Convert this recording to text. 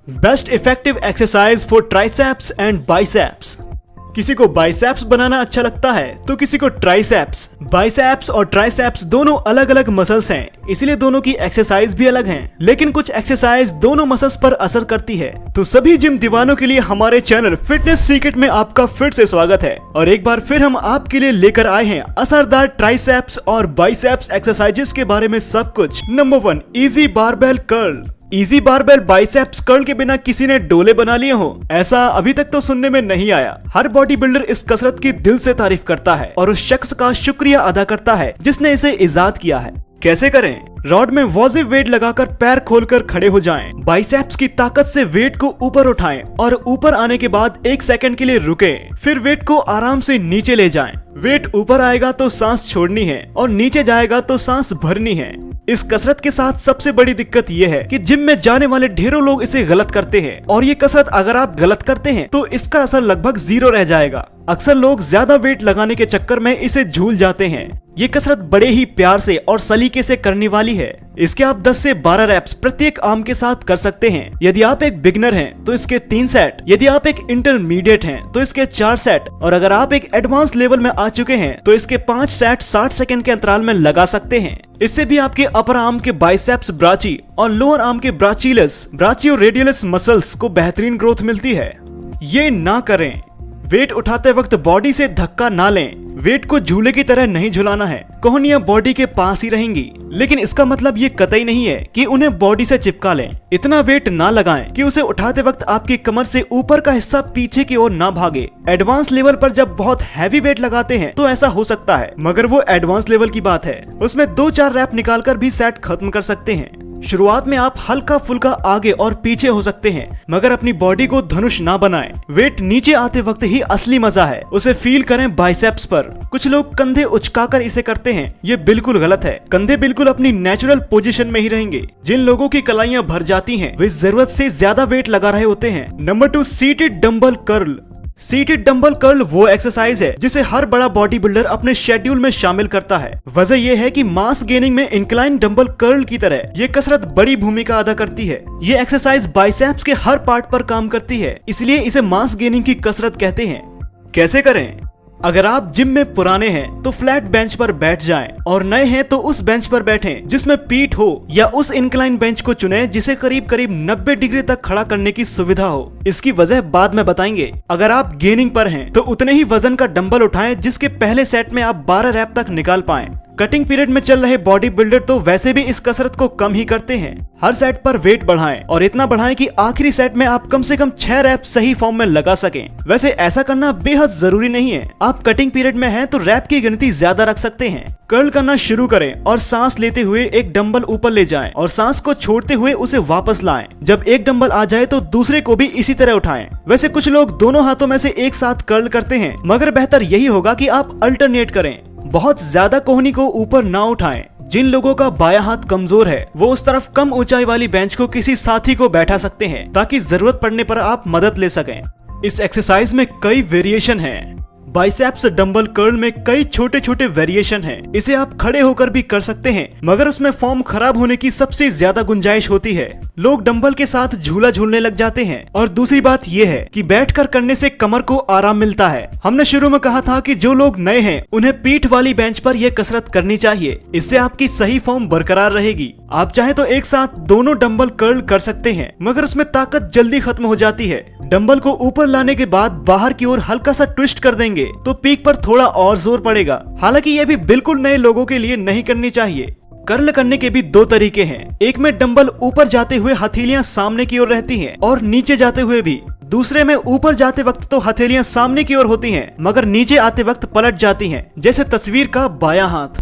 Best effective exercise for triceps and biceps. किसी को biceps बनाना अच्छा लगता है तो किसी को ट्राइसेप्स। बाइसेप्स और ट्राइसेप्स दोनों अलग अलग मसल्स हैं, इसलिए दोनों की एक्सरसाइज भी अलग हैं। लेकिन कुछ एक्सरसाइज दोनों मसल्स पर असर करती है। तो सभी जिम दीवानों के लिए हमारे चैनल फिटनेस सीक्रेट में आपका फिर से स्वागत है। और एक बार फिर हम आपके लिए लेकर आए हैं असरदार ट्राइसेप्स और बाइसेप्स एक्सरसाइजेस के बारे में सब कुछ। Number 1, easy barbell curl. Easy barbell biceps curl के बिना किसी ने डोले बना लिए हो, ऐसा अभी तक तो सुनने में नहीं आया। हर बॉडी बिल्डर इस कसरत की दिल से तारीफ करता है और उस शख्स का शुक्रिया अदा करता है जिसने इसे इजाद किया है। कैसे करें? रॉड में वाजिब वेट लगाकर पैर खोलकर खड़े हो जाएं। बाइसेप्स की ताकत से वेट को ऊपर उठाएं और ऊपर आने के बाद 1 सेकंड के लिए रुकें। फिर वेट को आराम से नीचे ले जाएं। वेट ऊपर आएगा तो सांस छोड़नी है और नीचे जाएगा तो सांस भरनी है। इस कसरत के साथ सबसे बड़ी दिक्कत ये है कि जिम में जाने वाले ढेरों लोग इसे गलत करते हैं और ये कसरत अगर आप गलत करते हैं तो इसका असर लगभग 0 रह जाएगा। अक्सर लोग ज्यादा वेट लगाने के चक्कर में इसे झूल जाते हैं। ये कसरत बड़े ही प्यार से और सलीके से करने वाली है। इसके आप 10 से 12 रैप्स प्रत्येक आर्म के साथ कर सकते हैं। यदि आप एक बिगनर हैं तो इसके 3 सेट, यदि आप एक इंटरमीडिएट हैं तो इसके 4 सेट और अगर आप एक एडवांस लेवल में आ चुके हैं तो इसके 5 सेट 60 सेकंड के अंतराल में लगा सकते हैं। इससे भी आपके अपर आर्म के बाइसेप्स ब्राची और लोअर आर्म के ब्राचियोरेडियलिस मसल्स को बेहतरीन ग्रोथ मिलती है। ये ना करें। वेट उठाते वक्त बॉडी से धक्का ना लें। वेट को झूले की तरह नहीं झुलाना है। कोहनियां बॉडी के पास ही रहेंगी, लेकिन इसका मतलब ये कतई नहीं है कि उन्हें बॉडी से चिपका लें। इतना वेट ना लगाएं कि उसे उठाते वक्त आपकी कमर से ऊपर का हिस्सा पीछे की ओर ना भागे। एडवांस लेवल पर जब बहुत हैवी वेट लगाते हैं तो ऐसा हो सकता है, मगर वो एडवांस लेवल की बात है। उसमें 2-4 रैप निकालकर भी सेट खत्म कर सकते हैं। शुरुआत में आप हल्का फुल्का आगे और पीछे हो सकते हैं, मगर अपनी बॉडी को धनुष ना बनाएं। वेट नीचे आते वक्त ही असली मजा है, उसे फील करें बाइसेप्स पर। कुछ लोग कंधे उचकाकर इसे करते हैं, ये बिल्कुल गलत है। कंधे बिल्कुल अपनी नेचुरल पोजीशन में ही रहेंगे। जिन लोगों की कलाइयां भर जाती हैं, वे जरूरत से ज्यादा वेट लगा रहे होते हैं। Number 2, seated dumbbell curl. Seated dumbbell curl वो एक्सरसाइज है जिसे हर बड़ा बॉडी बिल्डर अपने शेड्यूल में शामिल करता है। वजह यह है कि मास गेनिंग में इंक्लाइन डंबल कर्ल की तरह ये कसरत बड़ी भूमिका अदा करती है। ये एक्सरसाइज बाइसेप्स के हर पार्ट पर काम करती है, इसलिए इसे मास गेनिंग की कसरत कहते हैं। कैसे करें? अगर आप जिम में पुराने हैं तो फ्लैट बेंच पर बैठ जाएं और नए हैं तो उस बेंच पर बैठें जिसमें पीठ हो, या उस इंक्लाइन बेंच को चुनें जिसे करीब करीब 90 डिग्री तक खड़ा करने की सुविधा हो। इसकी वजह बाद में बताएंगे। अगर आप गेनिंग पर हैं तो उतने ही वजन का डंबल उठाएं जिसके पहले सेट में आप 12 रैप तक निकाल पाएं। कटिंग पीरियड में चल रहे बॉडी बिल्डर तो वैसे भी इस कसरत को कम ही करते हैं। हर सेट पर वेट बढ़ाएं और इतना बढ़ाएं कि आखिरी सेट में आप कम से कम 6 रैप सही फॉर्म में लगा सकें। वैसे ऐसा करना बेहद जरूरी नहीं है। आप कटिंग पीरियड में हैं तो रैप की गिनती ज्यादा रख सकते हैं। कर्ल करना शुरू करें और सांस लेते हुए एक डंबल ऊपर ले जाएं और सांस को छोड़ते हुए उसे वापस लाएं। जब एक डंबल आ जाए तो दूसरे को भी इसी तरह उठाएं। वैसे कुछ लोग दोनों हाथों में से एक साथ कर्ल करते हैं, मगर बेहतर यही होगा कि आप अल्टरनेट करें। बहुत ज्यादा कोहनी को ऊपर ना उठाएं। जिन लोगों का बायां हाथ कमजोर है वो उस तरफ कम ऊंचाई वाली बेंच को किसी साथी को बैठा सकते हैं ताकि जरूरत पड़ने पर आप मदद ले सकें। इस एक्सरसाइज में कई वेरिएशन हैं। बाइसेप्स डंबल कर्ल में कई छोटे छोटे वेरिएशन हैं। इसे आप खड़े होकर भी कर सकते हैं, मगर उसमें फॉर्म खराब होने की सबसे ज्यादा गुंजाइश होती है। लोग डंबल के साथ झूला झूलने लग जाते हैं। और दूसरी बात यह है कि बैठकर करने से कमर को आराम मिलता है। हमने शुरू में कहा था कि जो लोग नए हैं उन्हें पीठ वाली बेंच पर यह कसरत करनी चाहिए। इससे आपकी सही फॉर्म बरकरार रहेगी। आप चाहे तो एक साथ दोनों डंबल कर्ल कर सकते हैं, मगर उसमें ताकत जल्दी खत्म हो जाती है। डंबल को ऊपर लाने के बाद बाहर की ओर हल्का सा ट्विस्ट कर देंगे तो पीक पर थोड़ा और जोर पड़ेगा। हालांकि यह भी बिल्कुल नए लोगों के लिए नहीं करनी चाहिए। कर्ल करने के भी 2 तरीके हैं। एक में डंबल ऊपर जाते हुए हथेलियां सामने की ओर रहती हैं और नीचे जाते हुए भी। दूसरे में ऊपर जाते वक्त तो हथेलियां सामने की ओर होती हैं, मगर नीचे आते वक्त पलट जाती हैं, जैसे तस्वीर का बायां हाथ।